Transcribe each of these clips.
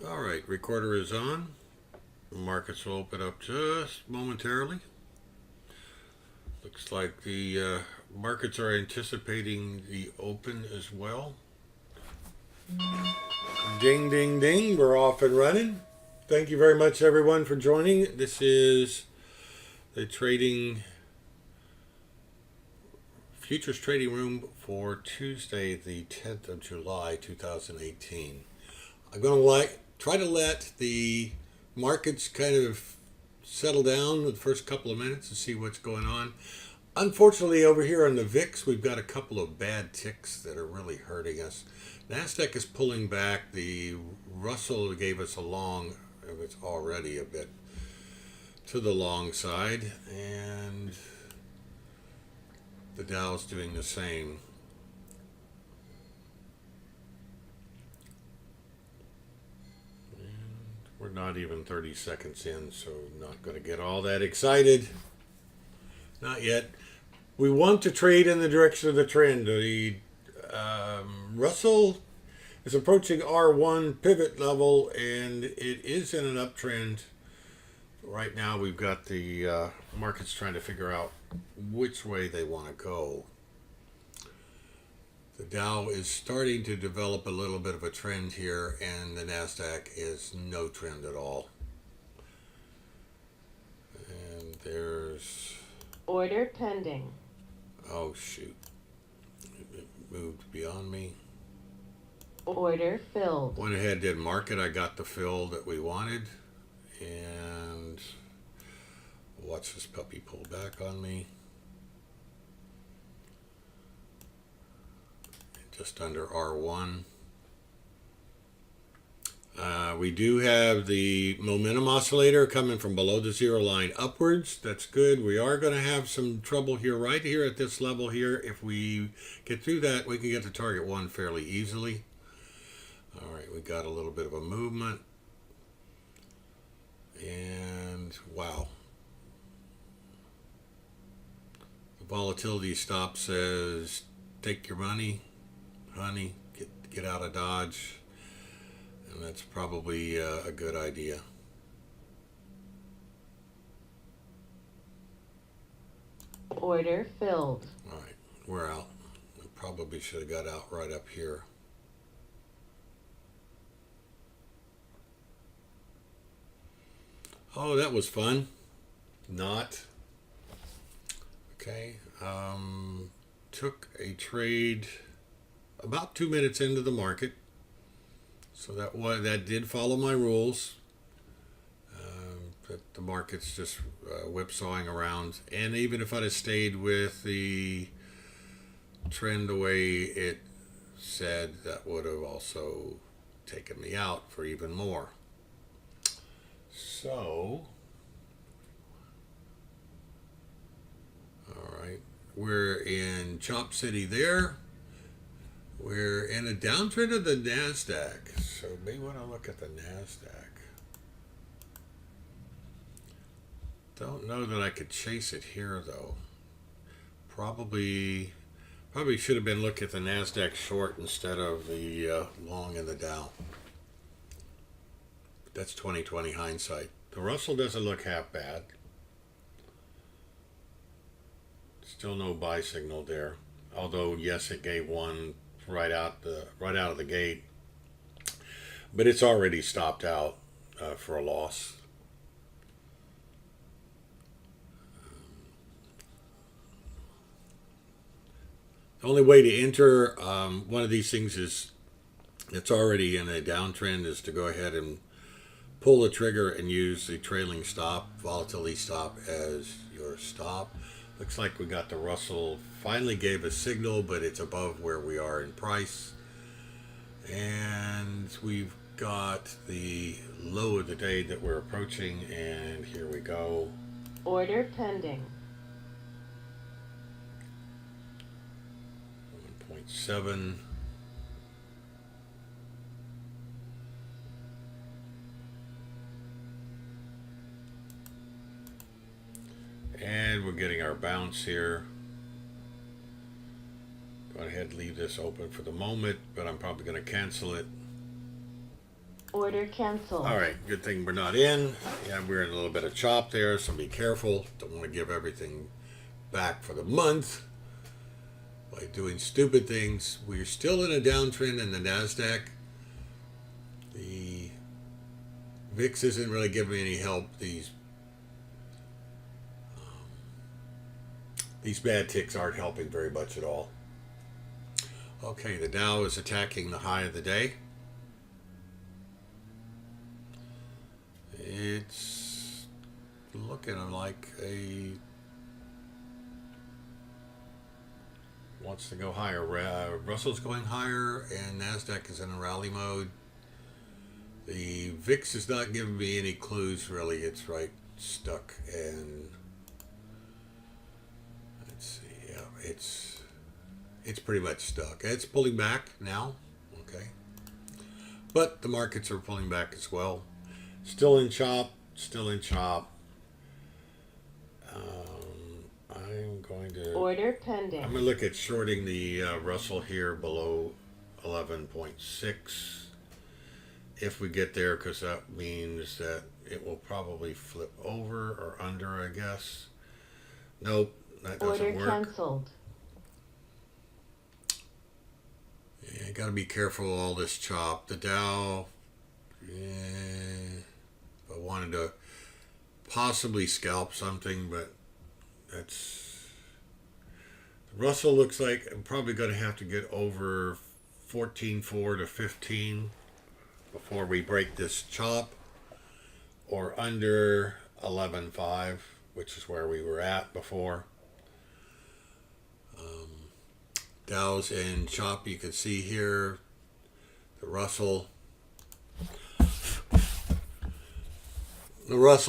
All right, recorder is on. Markets will open up just momentarily. Looks like the markets are anticipating the open as well. Ding, ding, ding. We're off and running. Thank you very much, everyone, for joining. This is the futures trading room for Tuesday, the 10th of July, 2018. I'm going to try to let the markets kind of settle down the first couple of minutes and see what's going on. Unfortunately, over here on the VIX, we've got a couple of bad ticks that are really hurting us. NASDAQ is pulling back. The Russell gave us a long, it's already a bit to the long side, and the Dow's doing the same. We're not even 30 seconds in, so not going to get all that excited. Not yet. We want to trade in the direction of the trend. The Russell is approaching R1 pivot level, and it is in an uptrend. Right now, we've got the markets trying to figure out which way they want to go. The Dow is starting to develop a little bit of a trend here, and the NASDAQ is no trend at all. And there's... Order pending. Oh, shoot. It moved beyond me. Order filled. Went ahead, did market. I got the fill that we wanted. And watch this puppy pull back on me. Just under R1. We do have the momentum oscillator coming from below the zero line upwards. That's good. We are going to have some trouble here, right here at this level here. If we get through that, we can get to target 1 fairly easily. All right, we got a little bit of a movement. And wow. The volatility stop says, take your money, honey, get out of Dodge. And that's probably a good idea. Order filled. All right, we're out. We probably should have got out right up here. Oh, that was fun. Not. Okay. Took a trade about 2 minutes into the market. So that did follow my rules. But the market's just whipsawing around. And even if I'd have stayed with the trend the way it said, that would have also taken me out for even more. So, all right, we're in Chop City there. We're in a downtrend of the NASDAQ, so maybe want to look at the NASDAQ. Don't know that I could chase it here, though. Probably should have been looking at the NASDAQ short instead of the long in the Dow. But that's 20/20 hindsight. The Russell doesn't look half bad. Still no buy signal there. Although, yes, it gave one right out of the gate, but it's already stopped out for a loss. The only way to enter one of these things is it's already in a downtrend is to go ahead and pull the trigger and use the trailing stop, volatility stop, as your stop. Looks like we got the Russell finally gave a signal, but it's above where we are in price. And we've got the low of the day that we're approaching, and here we go. Order pending. 1.7. And we're getting our bounce here. Go ahead and leave this open for the moment, but I'm probably going to cancel it. Order canceled. All right, good thing we're not in. Yeah, we're in a little bit of chop there, so be careful. Don't want to give everything back for the month by doing stupid things. We're still in a downtrend in the NASDAQ. The VIX isn't really giving me any help. These bad ticks aren't helping very much at all. Okay, the Dow is attacking the high of the day. It's looking like wants to go higher. Russell's going higher, and Nasdaq is in a rally mode. The VIX is not giving me any clues really. It's right stuck, and let's see. Yeah, it's pretty much stuck. It's pulling back now. Okay, but the markets are pulling back as well. Still in chop. Still in chop. I'm going to Order pending. I'm going to look at shorting the Russell here below 11.6 if we get there, because that means that it will probably flip over or under, I guess. Nope, that doesn't Order work. canceled. Yeah, got to be careful of all this chop. The Dow, I wanted to possibly scalp something, but that's... Russell looks like I'm probably going to have to get over 14.4 to 15 before we break this chop, or under 11.5, which is where we were at before. Dow's in chop, you can see here. The Russell,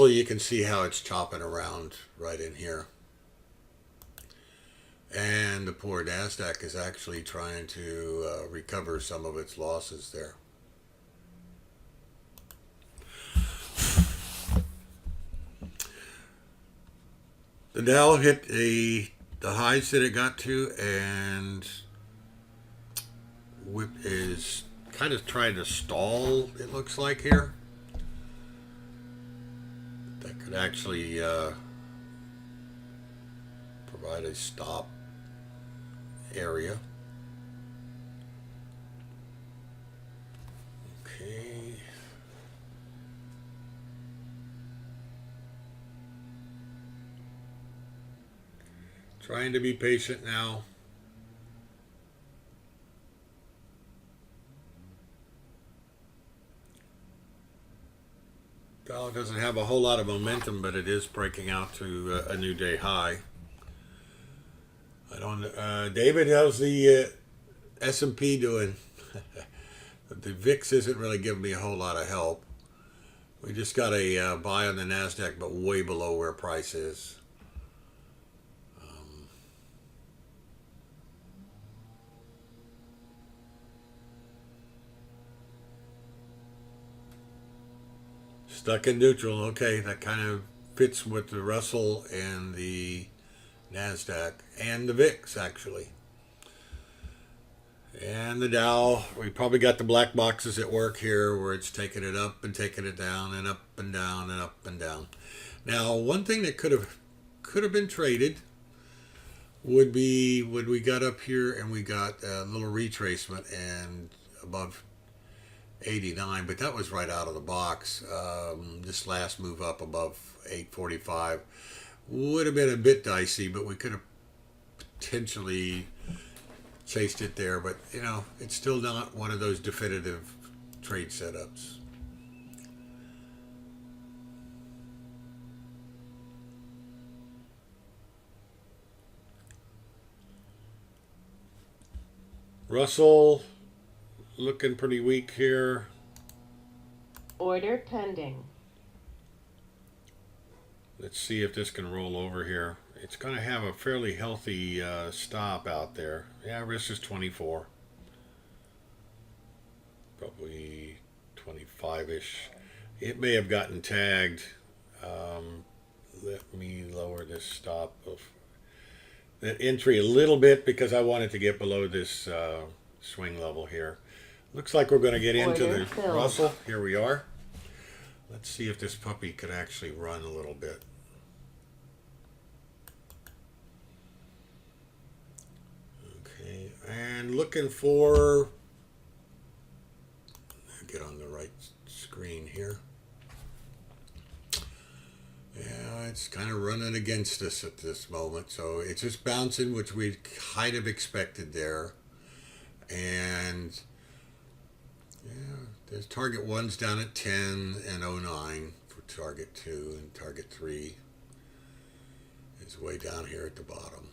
you can see how it's chopping around right in here. And the poor NASDAQ is actually trying to recover some of its losses there. The Dow hit the highs that it got to, and whip is kind of trying to stall, it looks like here. That could actually provide a stop area. Okay. Trying to be patient now. Dow doesn't have a whole lot of momentum, but it is breaking out to a new day high. I don't. David, how's the S&P doing? The VIX isn't really giving me a whole lot of help. We just got a buy on the NASDAQ, but way below where price is. Stuck in neutral. Okay, that kind of fits with the Russell and the NASDAQ and the VIX, actually. And the Dow, we probably got the black boxes at work here where it's taking it up and taking it down and up and down and up and down. Now, one thing that could have been traded would be when we got up here and we got a little retracement and above 89, but that was right out of the box. This last move up above 845 would have been a bit dicey, but we could have potentially chased it there. But you know, it's still not one of those definitive trade setups. Russell looking pretty weak here. Order pending. Let's see if this can roll over here. It's going to have a fairly healthy stop out there. Yeah, risk is 24. Probably 25-ish. It may have gotten tagged. Let me lower this stop of that entry a little bit because I wanted to get below this swing level here. Looks like we're going to get into Order the filled. Russell. Here we are. Let's see if this puppy could actually run a little bit. Okay, and looking for, get on the right screen here. Yeah, it's kind of running against us at this moment, so it's just bouncing, which we kind of expected there. And yeah, there's target 1's down at 10 and 09 for target 2, and target 3 is way down here at the bottom.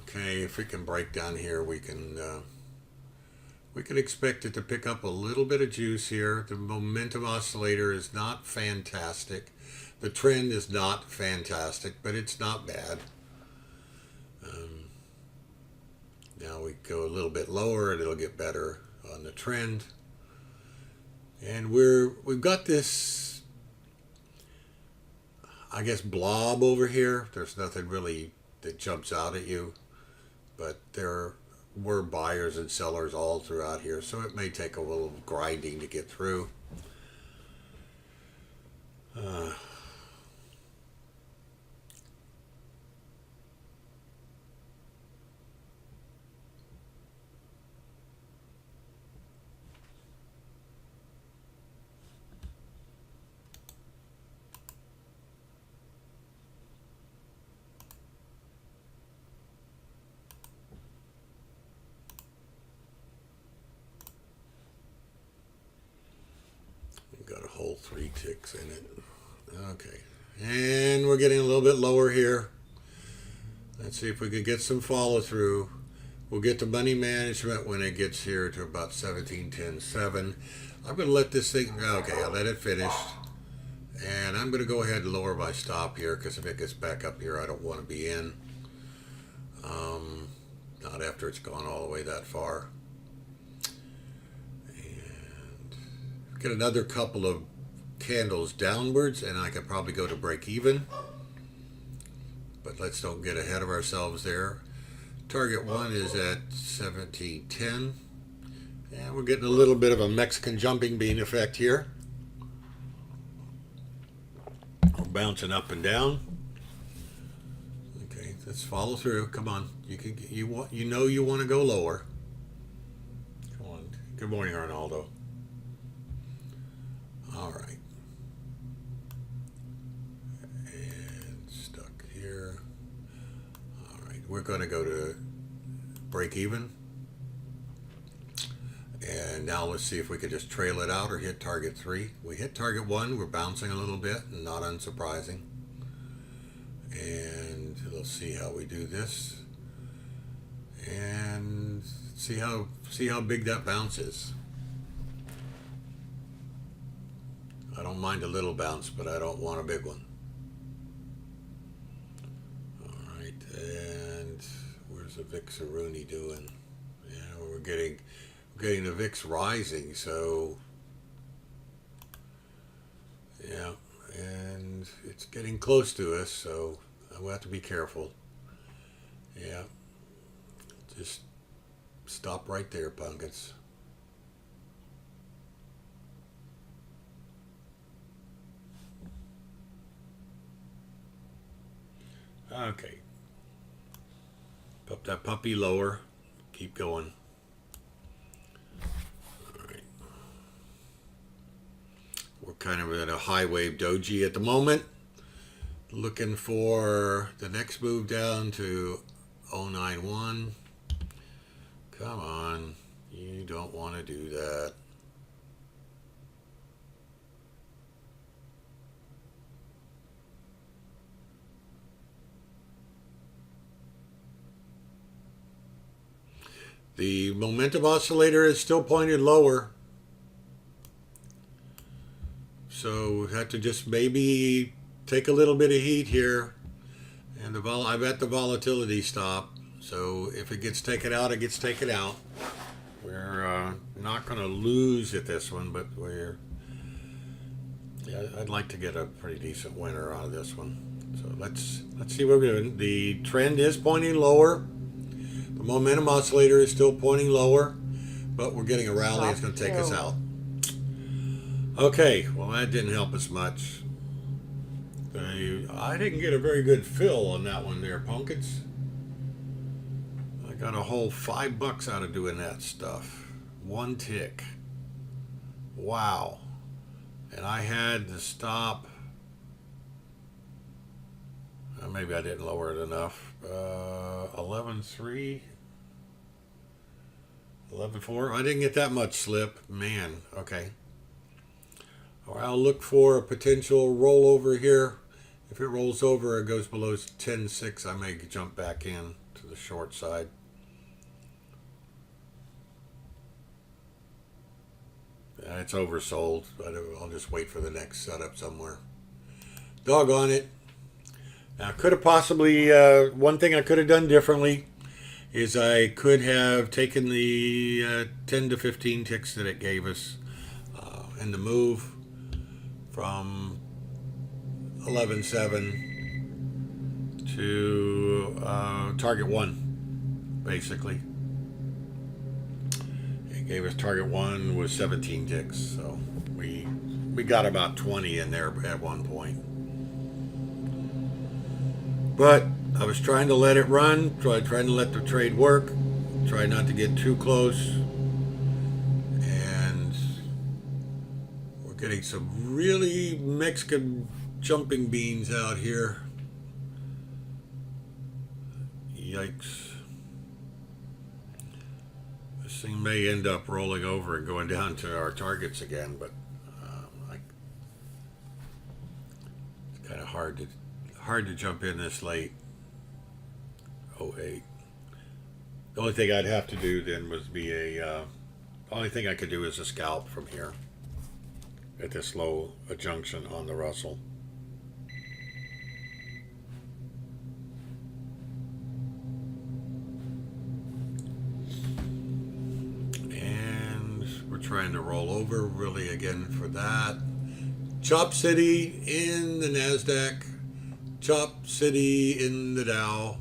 Okay, if we can break down here, we can expect it to pick up a little bit of juice here. The momentum oscillator is not fantastic. The trend is not fantastic, but it's not bad. Now we go a little bit lower and it'll get better on the trend. And we've got this, I guess, blob over here. There's nothing really that jumps out at you, but there were buyers and sellers all throughout here, so it may take a little grinding to get through. Got a whole 3 ticks in it. Okay, and we're getting a little bit lower here. Let's see if we can get some follow through. We'll get to money management when it gets here to about 17.10.7. I'm going to let this thing, okay, I'll let it finish. And I'm going to go ahead and lower my stop here, because if it gets back up here, I don't want to be in. Not after it's gone all the way that far. Get another couple of candles downwards and I could probably go to break even, but let's don't get ahead of ourselves there. Target 1 is at 17.10, and we're getting a little bit of a Mexican jumping bean effect here. We're bouncing up and down. Okay, let's follow through. Come on, you want to go lower. Come on. Good morning, Arnaldo. All right, and stuck here. All right, we're going to go to break even, and now let's see if we could just trail it out or hit target 3. We hit target 1. We're bouncing a little bit, not unsurprising. And let's see how we do this, and see how big that bounce is. I don't mind a little bounce, but I don't want a big one. All right, and where's the VIX Rooney doing? Yeah, we're getting the VIX rising, so yeah, and it's getting close to us, so we'll have to be careful. Yeah, just stop right there, punkins. Okay. Pop that puppy lower. Keep going. Alright. We're kind of at a high wave doji at the moment. Looking for the next move down to 091. Come on. You don't want to do that. The momentum oscillator is still pointed lower. So we have to just maybe take a little bit of heat here. And I'm at the volatility stop. So if it gets taken out, it gets taken out. We're not going to lose at this one, but I'd like to get a pretty decent winner out of this one. So let's see what we're doing. The trend is pointing lower. The momentum oscillator is still pointing lower, but we're getting a rally. It's going to take us out. Okay, well that didn't help us much. I didn't get a very good fill on that one there, Punkins. I got a whole $5 out of doing that stuff. One tick. Wow. And I had to stop. Maybe I didn't lower it enough. 11.3. 11.4. I didn't get that much slip. Man, okay. Or I'll look for a potential rollover here. If it rolls over, it goes below 10.6, I may jump back in to the short side. It's oversold. I'll just wait for the next setup somewhere. Doggone it. Now, could have possibly, one thing I could have done differently is I could have taken the 10 to 15 ticks that it gave us and the move from 11.7 to target 1, basically. It gave us target 1 with 17 ticks, so we got about 20 in there at one point. But I was trying to let it run, trying to let the trade work, try not to get too close, and we're getting some really Mexican jumping beans out here. Yikes. This thing may end up rolling over and going down to our targets again, but it's kind of hard to jump in this late. 08. The only thing I'd have to do then was be only thing I could do is a scalp from here at this low junction on the Russell. And we're trying to roll over really again for that. Chop City in the NASDAQ. Chop City in the Dow.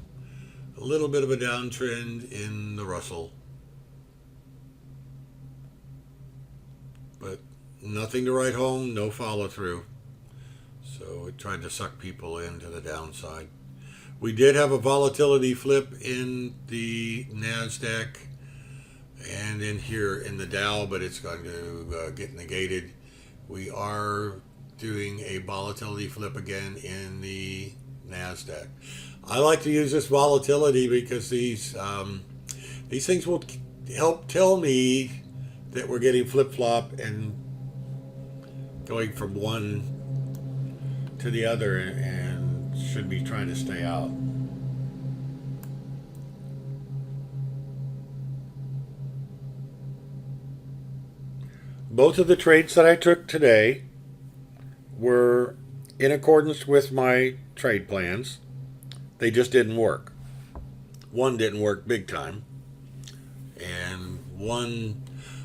A little bit of a downtrend in the Russell. But nothing to write home, no follow through. So it tried to suck people into the downside. We did have a volatility flip in the NASDAQ and in here in the Dow, but it's going to get negated. We are doing a volatility flip again in the NASDAQ. I like to use this volatility because these things will help tell me that we're getting flip-flop and going from one to the other, and should be trying to stay out. Both of the trades that I took today were in accordance with my trade plans. They just didn't work. One didn't work big time, and one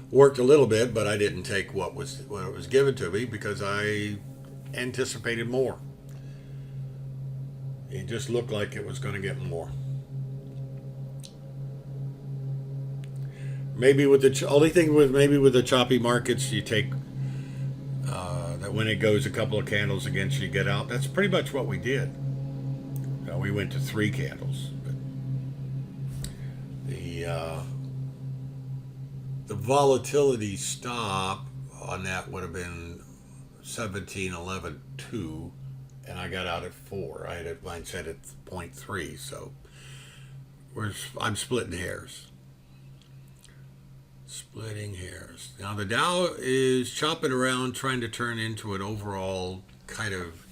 worked a little bit, but I didn't take what was given to me because I anticipated more. It just looked like it was going to get more. Maybe with the only thing with the choppy markets, you take that when it goes a couple of candles against you, get out. That's pretty much what we did. We went to 3 candles. But the volatility stop on that would have been 17.11.2, and I got out at 4. I had mine set at 0.3, so I'm splitting hairs. Splitting hairs. Now the Dow is chopping around, trying to turn into an overall kind of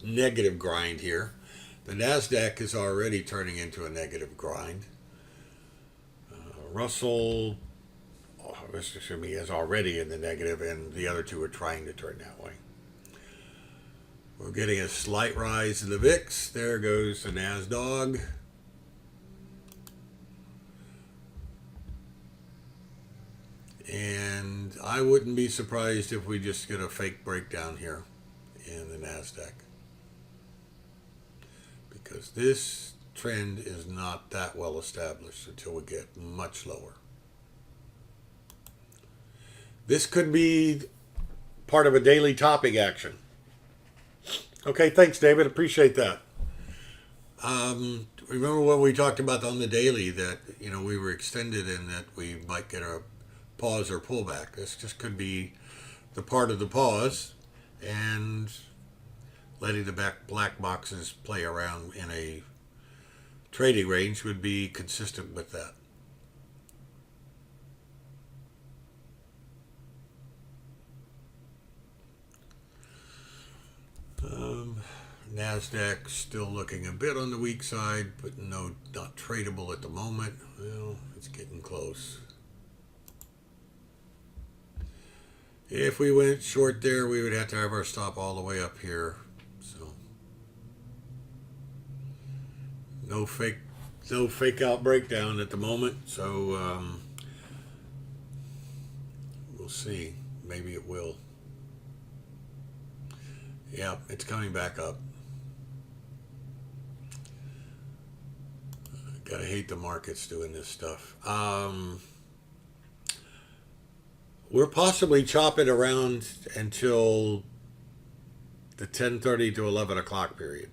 negative grind here. The NASDAQ is already turning into a negative grind. Russell, is already in the negative, and the other two are trying to turn that way. We're getting a slight rise in the VIX. There goes the NASDAQ. And I wouldn't be surprised if we just get a fake breakdown here in the NASDAQ. Because this trend is not that well established until we get much lower. This could be part of a daily topping action. Okay, thanks, David. Appreciate that. Remember what we talked about on the daily, that we were extended and that we might get a pause or pullback. This just could be the part of the pause, and letting the black boxes play around in a trading range would be consistent with that. NASDAQ still looking a bit on the weak side, but not tradable at the moment. Well, it's getting close. If we went short there, we would have to have our stop all the way up here. So no fake out breakdown at the moment. So we'll see. Maybe it will. Yeah, it's coming back up. Gotta hate the markets doing this stuff. We're possibly chopping around until the 10:30 to 11 o'clock period.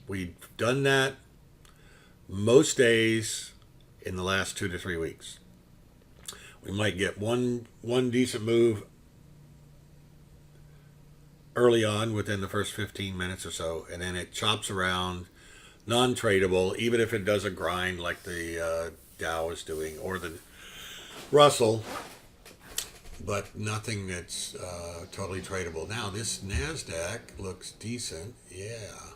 We've done that most days in the last 2 to 3 weeks. We might get one decent move early on within the first 15 minutes or so, and then it chops around, non-tradable, even if it does a grind like the Dow is doing or the Russell, but nothing that's totally tradable. Now this NASDAQ looks decent. Yeah.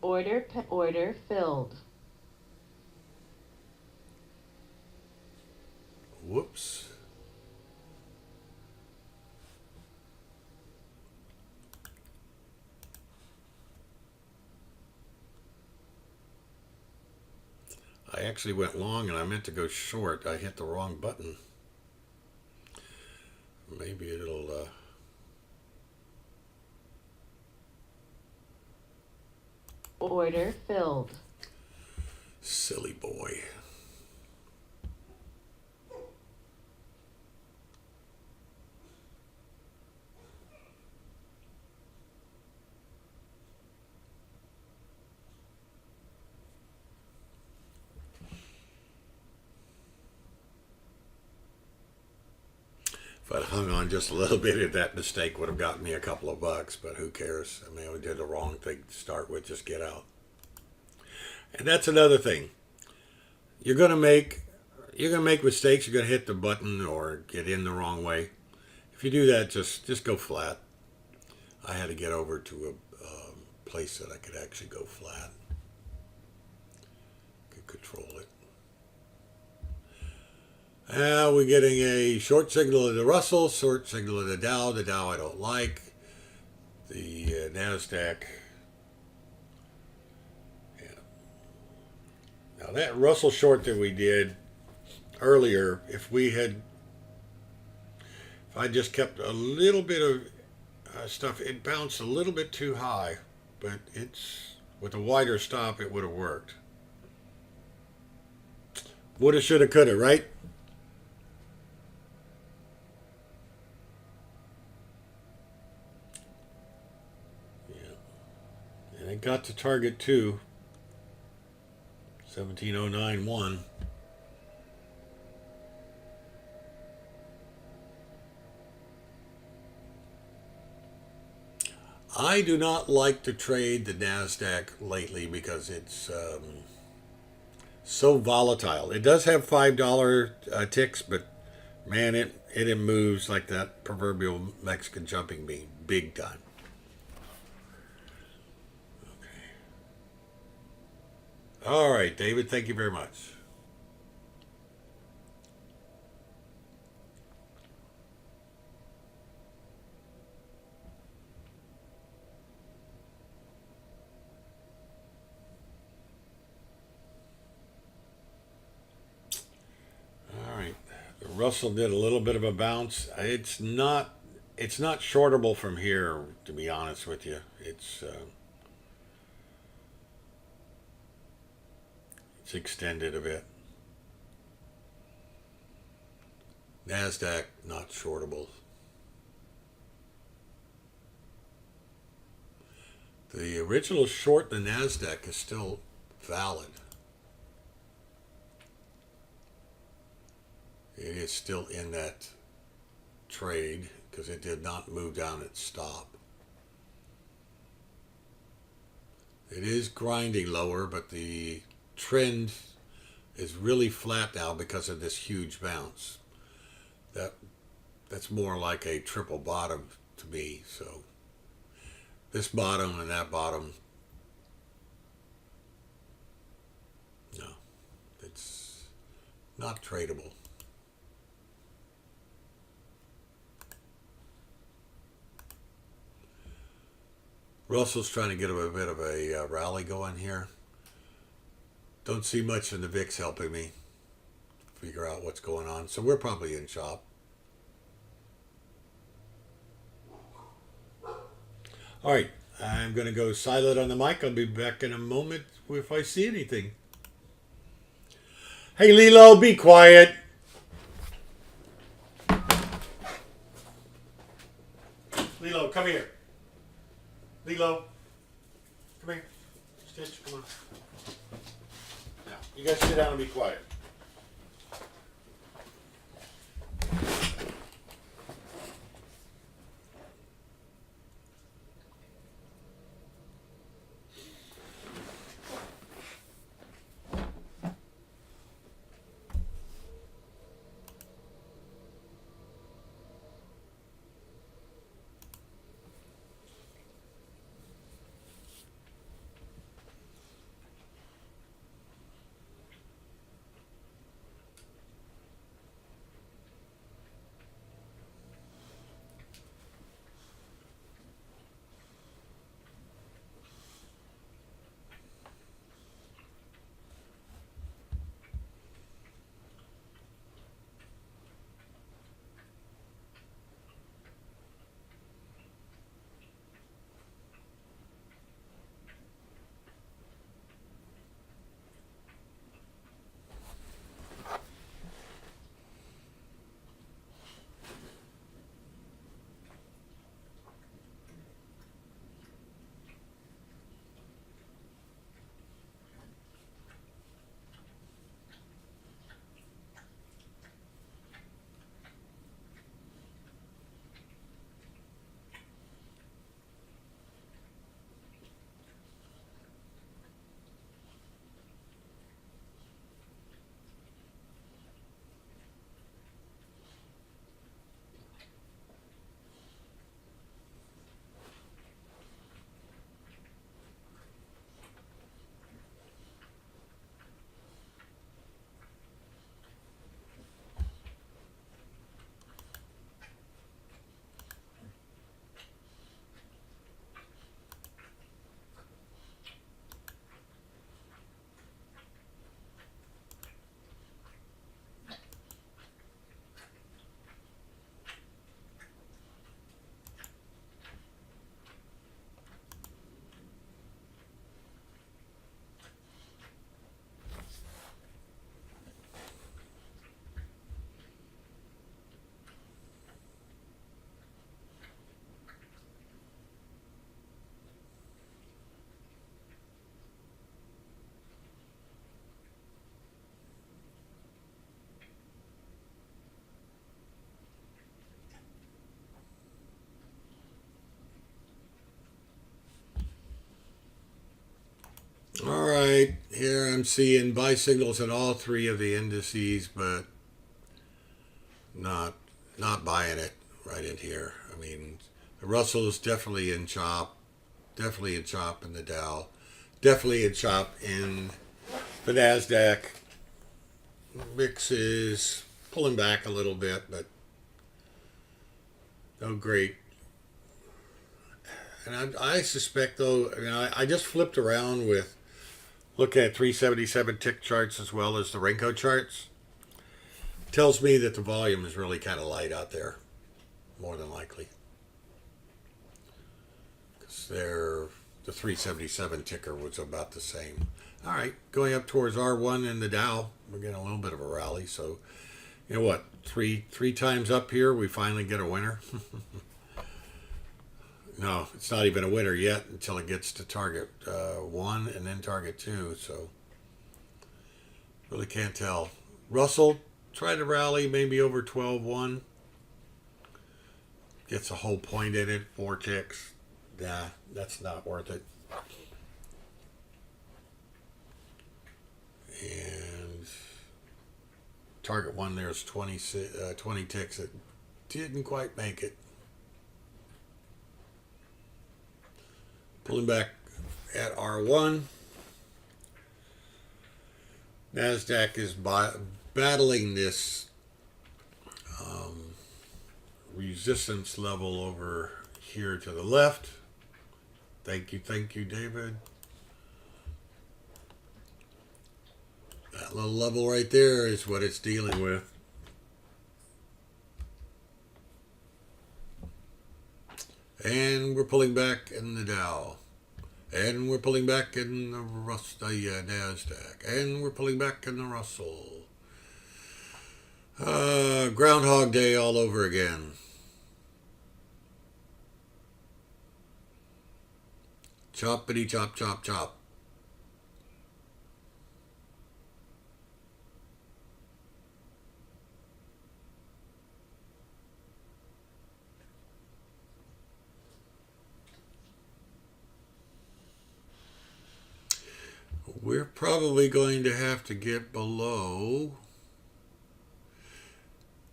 Order filled. Whoops. I actually went long and I meant to go short. I hit the wrong button. Maybe it'll... Order filled. Silly boy. If I'd hung on just a little bit, that mistake would have gotten me a couple of bucks, but who cares? I mean, I did the wrong thing to start with, just get out. And that's another thing. You're gonna make mistakes, you're gonna hit the button or get in the wrong way. If you do that, just go flat. I had to get over to a place that I could actually go flat. Could control it. We're getting a short signal of the Russell, short signal of the Dow. The Dow I don't like. The NASDAQ. Yeah. Now that Russell short that we did earlier, if I just kept a little bit of stuff, it bounced a little bit too high, but with a wider stop, it would have worked. Woulda, shoulda, coulda, right? And it got to target 2, 1709.1. I do not like to trade the NASDAQ lately because it's so volatile. It does have $5 ticks, but man, it moves like that proverbial Mexican jumping bean, big time. All right, David, thank you very much. Russell did a little bit of a bounce. It's not shortable from here, to be honest with you. It's extended a bit. Nasdaq not shortable. The original short in the Nasdaq is still valid. It is still in that trade because it did not move down its stop. It is grinding lower, but the trend is really flat now because of this huge bounce. That's more like a triple bottom to me. So this bottom and that bottom, no, it's not tradable. Russell's trying to get a bit of a rally going here. Don't see much in the VIX helping me figure out what's going on. So we're probably in chop. All right, I'm going to go silent on the mic. I'll be back in a moment if I see anything. Hey, Lilo, be quiet. Lilo, come here. Lilo, come here. Stitch, come on. Now, you guys sit down and be quiet. All right, here I'm seeing buy signals in all three of the indices, but not buying it right in here. I mean, the Russell is definitely in chop, definitely in chop in the Dow, definitely in chop in the Nasdaq. VIX is pulling back a little bit, but no great. And I suspect, though, I just flipped around with looking at 377 tick charts as well as the Renko charts. tells me that the volume is really kind of light out there, more than likely. Because the 377 ticker was about the same. All right, going up towards R1 in the Dow, we're getting a little bit of a rally. So, you know what? Three times up here, we finally get a winner. No, it's not even a winner yet until it gets to target 1 and then target 2. So, really can't tell. Russell tried to rally maybe over 12.1. Gets a whole point in it, 4 ticks. Nah, that's not worth it. And target 1 there's 20 ticks. It didn't quite make it. Pulling back at R1. NASDAQ is battling this resistance level over here to the left. Thank you, David. That little level right there is what it's dealing with. And we're pulling back in the Dow. And we're pulling back in the NASDAQ. And we're pulling back in the Russell. Groundhog Day all over again. Choppity chop chop chop. We're probably going to have to get below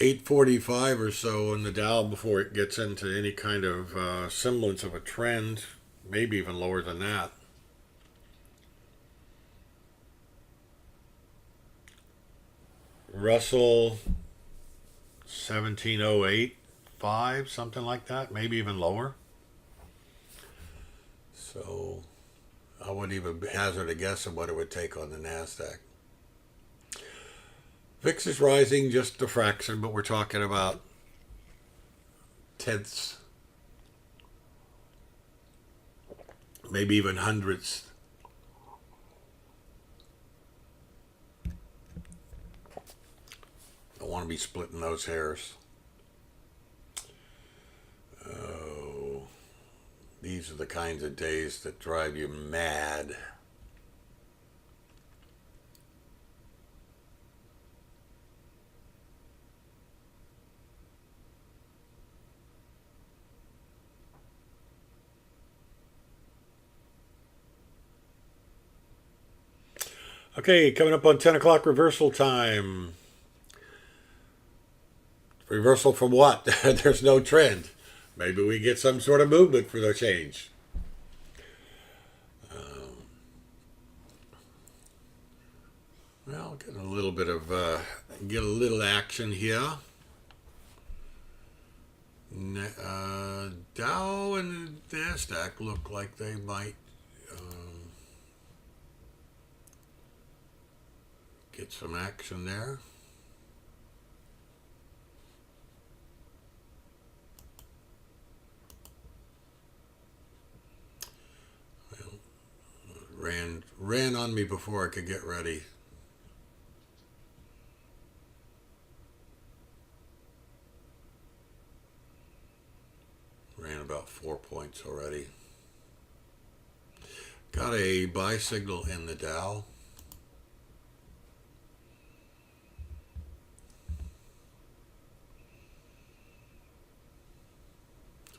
845 or so on the Dow before it gets into any kind of semblance of a trend, maybe even lower than that. Russell 1708.5, something like that, maybe even lower. So I wouldn't even hazard a guess of what it would take on the NASDAQ. VIX is rising just a fraction, but we're talking about tenths, maybe even hundredths. Don't want to be splitting those hairs. Oh, these are the kinds of days that drive you mad. Okay, coming up on 10 o'clock reversal time. Reversal from what? There's no trend. Maybe we get some sort of movement for the change. Well, getting a little bit of, get a little action here. Dow and NASDAQ look like they might get some action there. Ran on me before I could get ready. Ran about 4 points already. Got a buy signal in the Dow.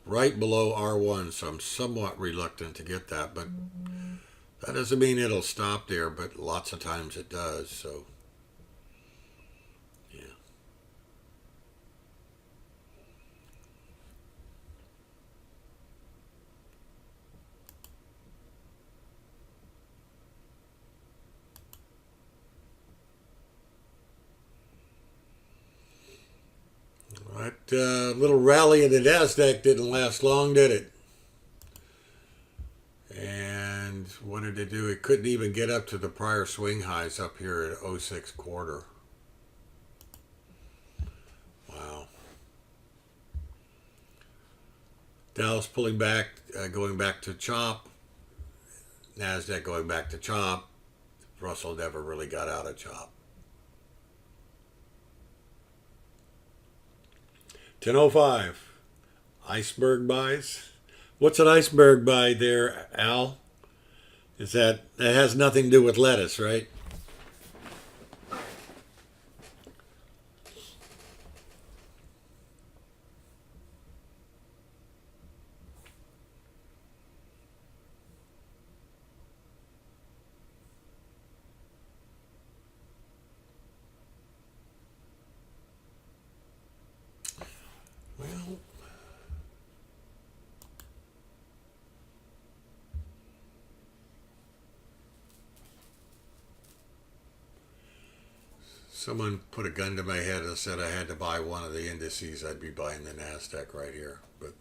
Right below R1, so I'm somewhat reluctant to get that, but that doesn't mean it'll stop there, but lots of times it does, so yeah. That little rally in the NASDAQ didn't last long, did it? And what did it do? It couldn't even get up to the prior swing highs up here at 06 quarter. Dow's pulling back, going back to chop. Nasdaq going back to chop. Russell never really got out of chop. 10:05. Iceberg buys. What's an iceberg buy there, Al? Is that has nothing to do with lettuce, right? Well, someone put a gun to my head and said I had to buy one of the indices. I'd be buying the Nasdaq right here, but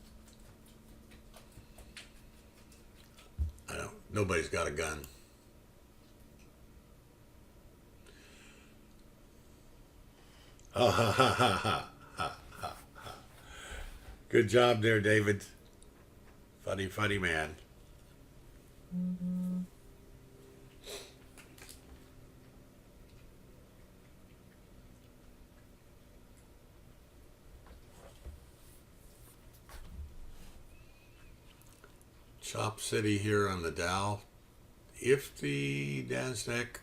I don't. Nobody's got a gun. Ha ha ha ha ha ha. Good job there, David. Funny, funny man. Chop City here on the Dow. If the Nasdaq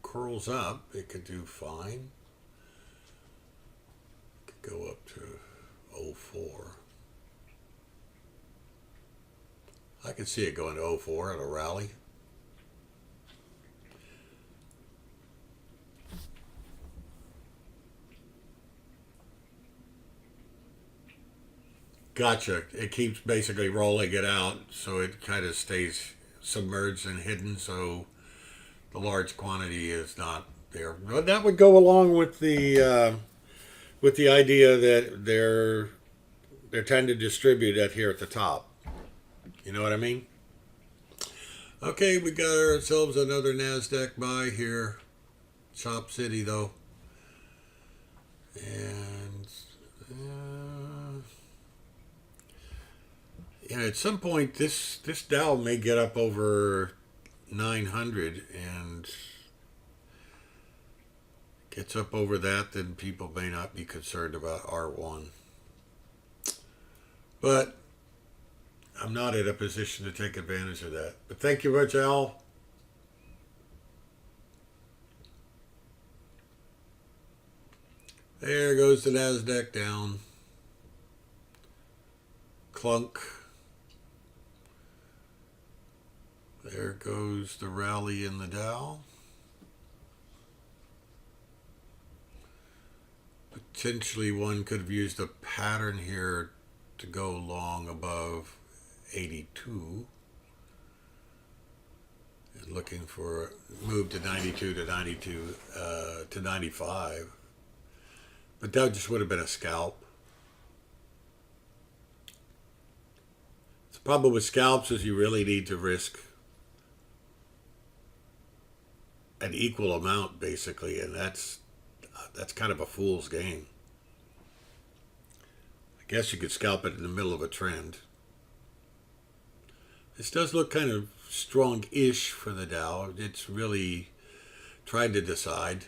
curls up, it could do fine. Could go up to 04. I could see it going to 04 at a rally. Gotcha. It keeps basically rolling it out, so it kind of stays submerged and hidden, so the large quantity is not there. But that would go along with the idea that they're trying to distribute it here at the top. You know what I mean? Okay, we got ourselves another Nasdaq buy here, Chop City though, and. Yeah, at some point, this Dow may get up over 900, and gets up over that, then people may not be concerned about R1. But I'm not in a position to take advantage of that. But thank you much, Al. There goes the Nasdaq down. Clunk. There goes the rally in the Dow. Potentially one could have used a pattern here to go long above 82. And looking for a move to 92 to 92 to 95. But that just would have been a scalp. The problem with scalps is you really need to risk an equal amount, basically, and that's kind of a fool's game. I guess you could scalp it in the middle of a trend. This does look kind of strong-ish for the Dow. It's really trying to decide.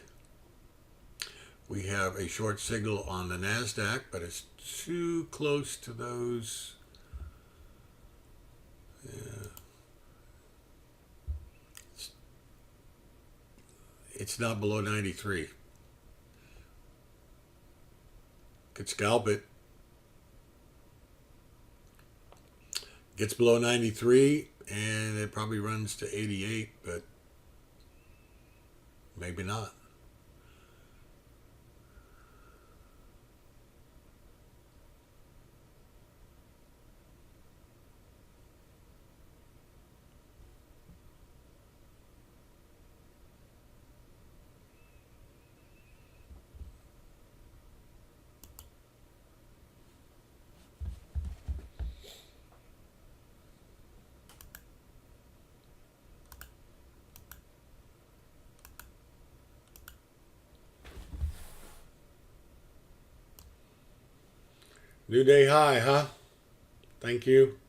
We have a short signal on the Nasdaq, but it's too close to those. Yeah. It's not below 93. Could scalp it. Gets below 93 and it probably runs to 88, but maybe not. New day high, huh? Thank you.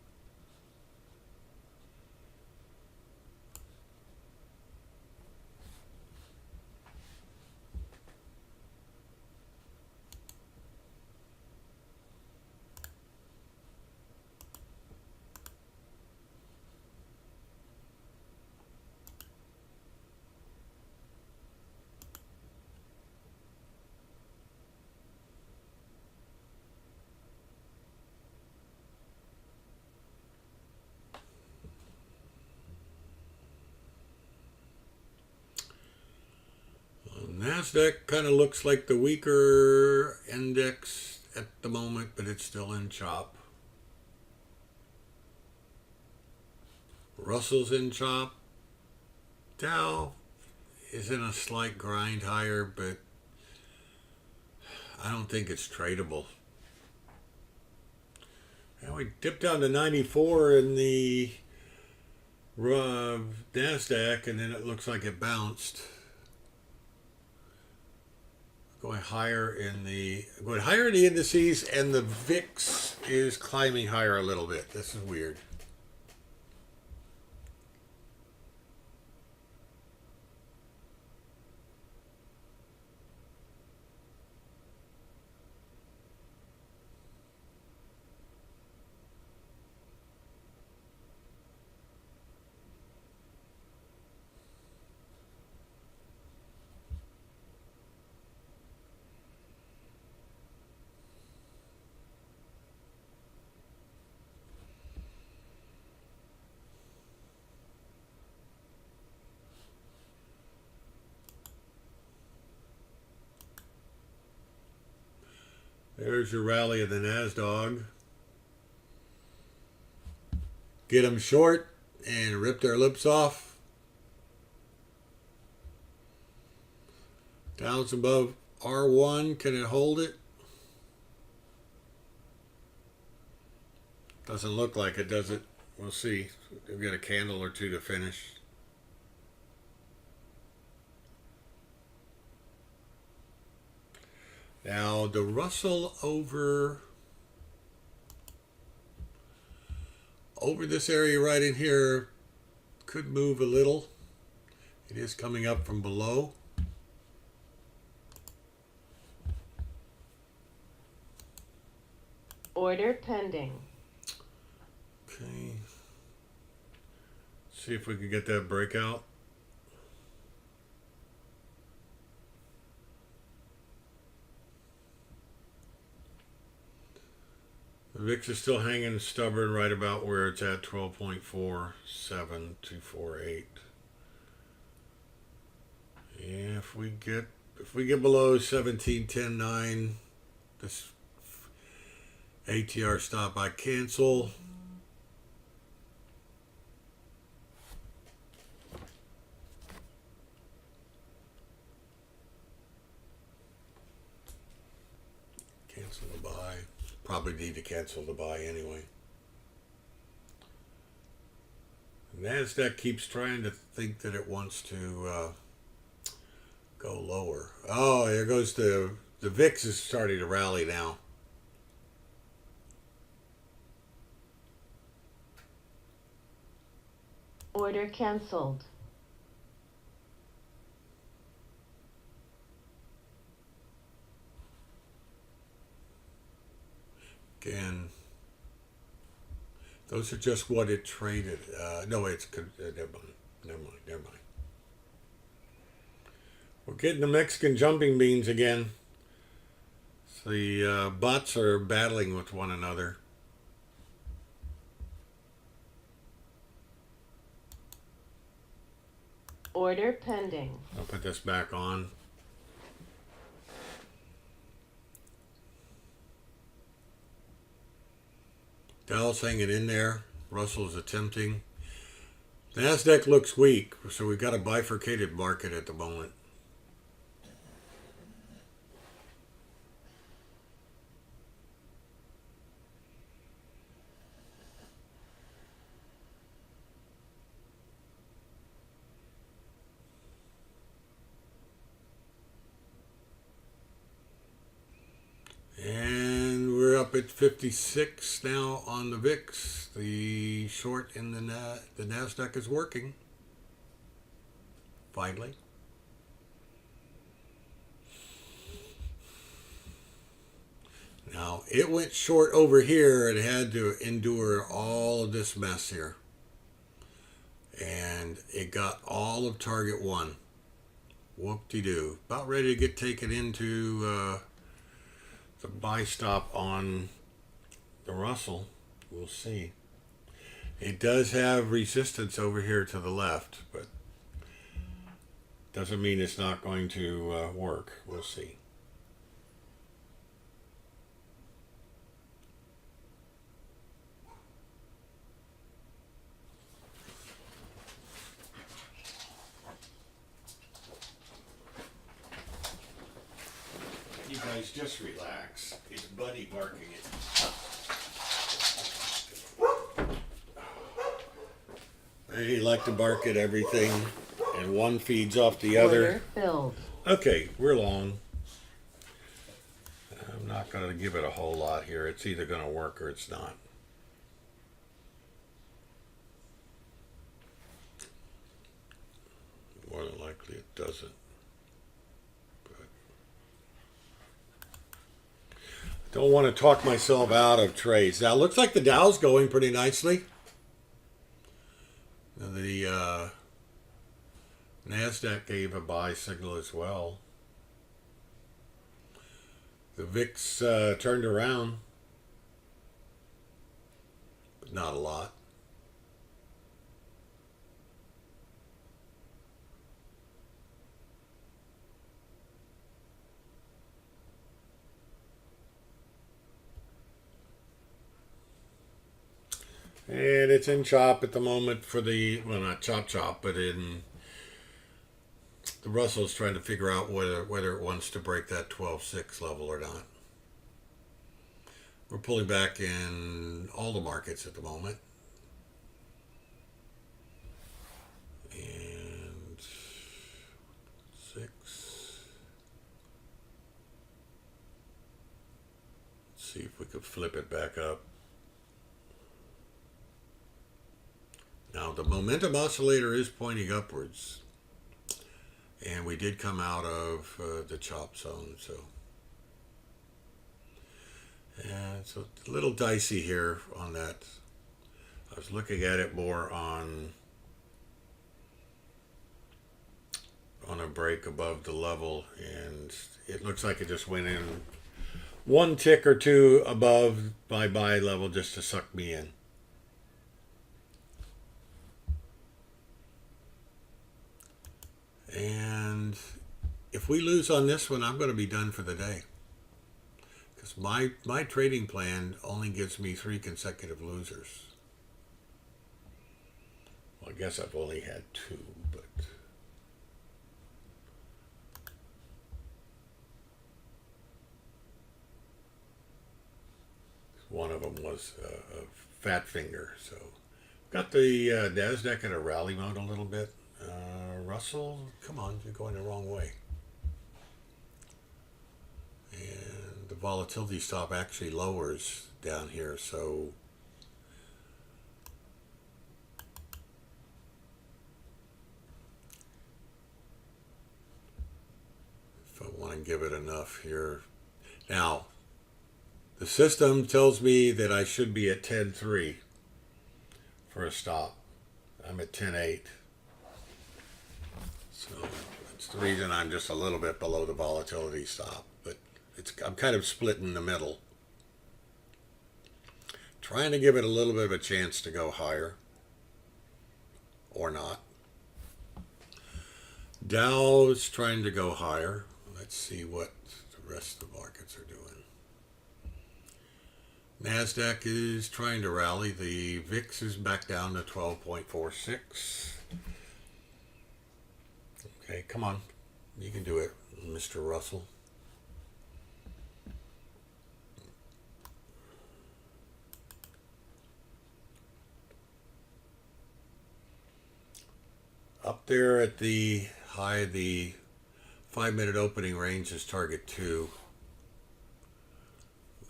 NASDAQ kind of looks like the weaker index at the moment, but it's still in chop. Russell's in chop. Dow is in a slight grind higher, but I don't think it's tradable. And we dipped down to 94 in the NASDAQ, and then it looks like it bounced. Going higher in the indices, and the VIX is climbing higher a little bit. This is weird. There's your rally of the NASDAQ. Get them short and rip their lips off. Dow's above R1. Can it hold it? Doesn't look like it, does it? We'll see. We've got a candle or two to finish. Now the Russell over this area right in here could move a little. It is coming up from below. Order pending. Okay. See if we can get that breakout. The VIX is still hanging stubborn right about where it's at, 12.47248. Yeah, if we get below 17.10.9, this ATR stop I cancel. Cancel the buy. Probably need to cancel the buy anyway. NASDAQ keeps trying to think that it wants to go lower. Oh, there goes the VIX is starting to rally now. Order canceled. Again, those are just what it traded. No, it's never mind. We're getting the Mexican jumping beans again. So the bots are battling with one another. Order pending. I'll put this back on. Dow's hanging in there. Russell's attempting. NASDAQ looks weak, so we've got a bifurcated market at the moment. And we're up up at 56 now on the VIX. The short in the Nasdaq is working. Finally. Now, it went short over here and had to endure all of this mess here. And it got all of target 1. Whoop-de-doo. About ready to get taken into the buy stop on the Russell. We'll see. It does have resistance over here to the left, but doesn't mean it's not going to work. We'll see. You guys just relax. It's Buddy barking it. They like to bark at everything, and one feeds off the other. Order filled. Okay, we're long. I'm not going to give it a whole lot here. It's either going to work or it's not. More than likely it doesn't. Don't want to talk myself out of trades. Now, it looks like the Dow's going pretty nicely. The NASDAQ gave a buy signal as well. The VIX turned around, but not a lot. And it's in chop at the moment for the, well, not chop, but in the Russell's trying to figure out whether it wants to break that 12.6 level or not. We're pulling back in all the markets at the moment. And 6. Let's see if we could flip it back up. Now, the momentum oscillator is pointing upwards, and we did come out of the chop zone, so yeah, it's a little dicey here on that. I was looking at it more on a break above the level, and it looks like it just went in one tick or two above my buy level just to suck me in. And if we lose on this one, I'm going to be done for the day. Because my trading plan only gives me 3 consecutive losers. Well, I guess I've only had 2, but one of them was a fat finger. So got the NASDAQ in a rally mode a little bit. Russell, come on, you're going the wrong way. And the volatility stop actually lowers down here, so if I want to give it enough here. Now, the system tells me that I should be at 10.3 for a stop. I'm at 10.8. So that's the reason I'm just a little bit below the volatility stop. But I'm kind of split in the middle. Trying to give it a little bit of a chance to go higher. Or not. Dow's trying to go higher. Let's see what the rest of the markets are doing. NASDAQ is trying to rally. The VIX is back down to 12.46. Okay, come on. You can do it, Mr. Russell. Up there at the high, the 5-minute opening range is target 2.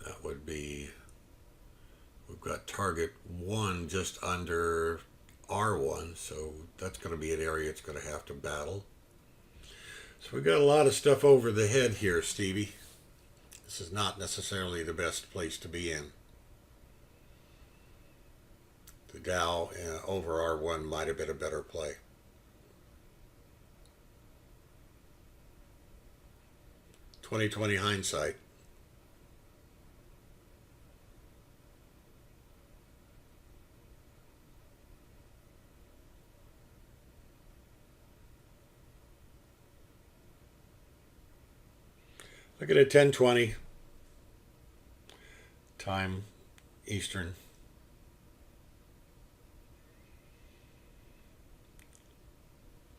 That would be, we've got target 1 just under R1, so that's going to be an area it's going to have to battle. So we've got a lot of stuff over the head here, Stevie. This is not necessarily the best place to be in. The Dow over R1 might have been a better play. "20/20 hindsight." Look at it, 10:20 time Eastern.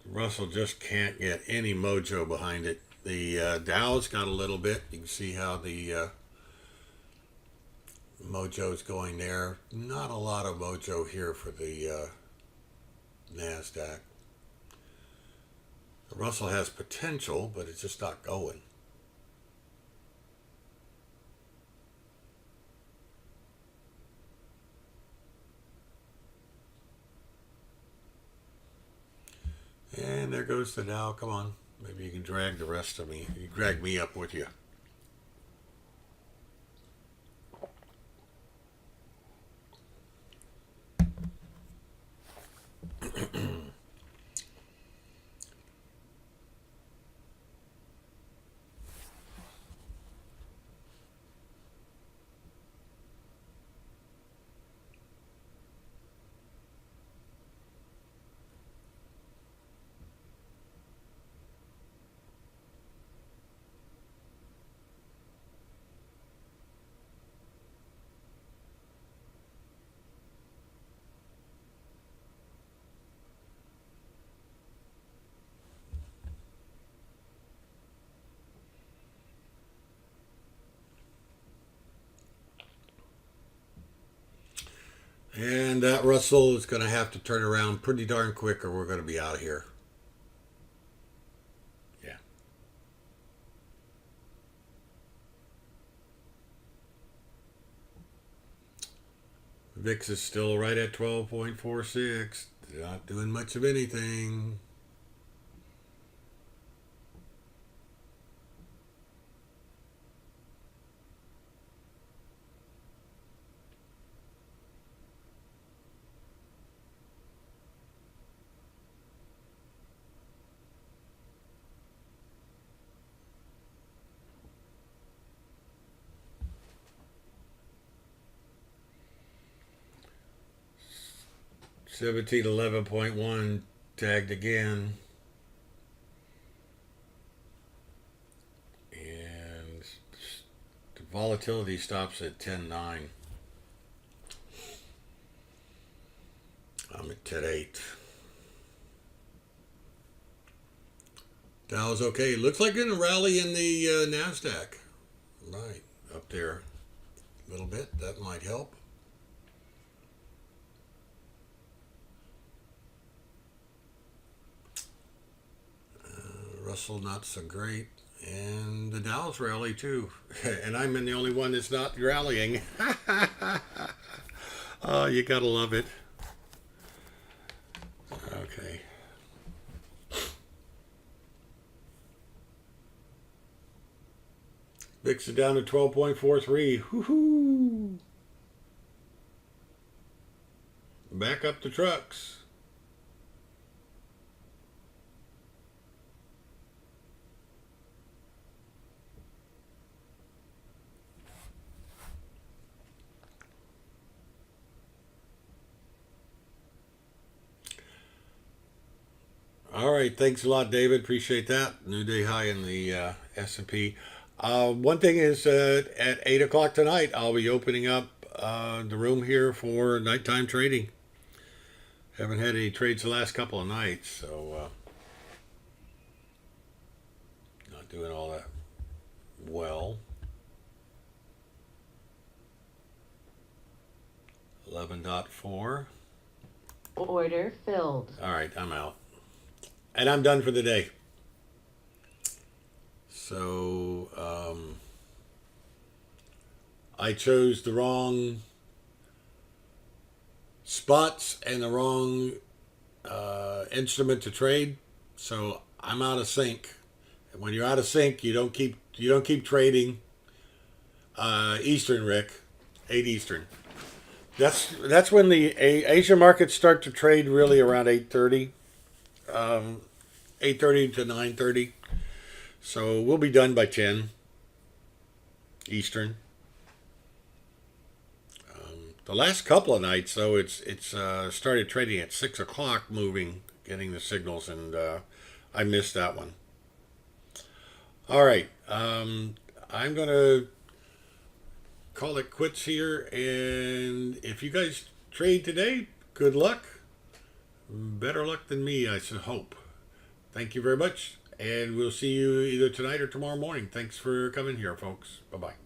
Russell just can't get any mojo behind it. The Dow's got a little bit. You can see how the mojo's going there. Not a lot of mojo here for the NASDAQ. The Russell has potential, but it's just not going. And there goes the Dow. Come on. Maybe you can drag the rest of me. You drag me up with you. And that Russell is going to have to turn around pretty darn quick or we're going to be out of here. Yeah. VIX is still right at 12.46. Not doing much of anything. Seventeen 11.1 tagged again. And the volatility stops at 10.9. I'm at 10.8. Dow's okay. Looks like in a rally in the NASDAQ. Right, up there a little bit. That might help. Russell not so great, and the Dow's rally too, and I'm the only one that's not rallying. Oh, you gotta love it. Okay. VIX is down to 12.43. Woohoo! Back up the trucks. All right, thanks a lot, David. Appreciate that. New day high in the S&P. One thing is at 8 o'clock tonight, I'll be opening up the room here for nighttime trading. Haven't had any trades the last couple of nights, so not doing all that well. 11.4. Order filled. All right, I'm out. And I'm done for the day. So I chose the wrong spots and the wrong instrument to trade, so I'm out of sync. And when you're out of sync, you don't keep trading. Eastern, Rick, 8 Eastern. That's when the Asian markets start to trade really around 8:30, 8:30 to 9:30. So we'll be done by 10 Eastern. The last couple of nights, though, it's started trading at 6 o'clock, moving, getting the signals, and I missed that one. All right, I'm gonna call it quits here, and if you guys trade today, good luck. Better luck than me, I should hope. Thank you very much, and we'll see you either tonight or tomorrow morning. Thanks for coming here, folks. Bye bye.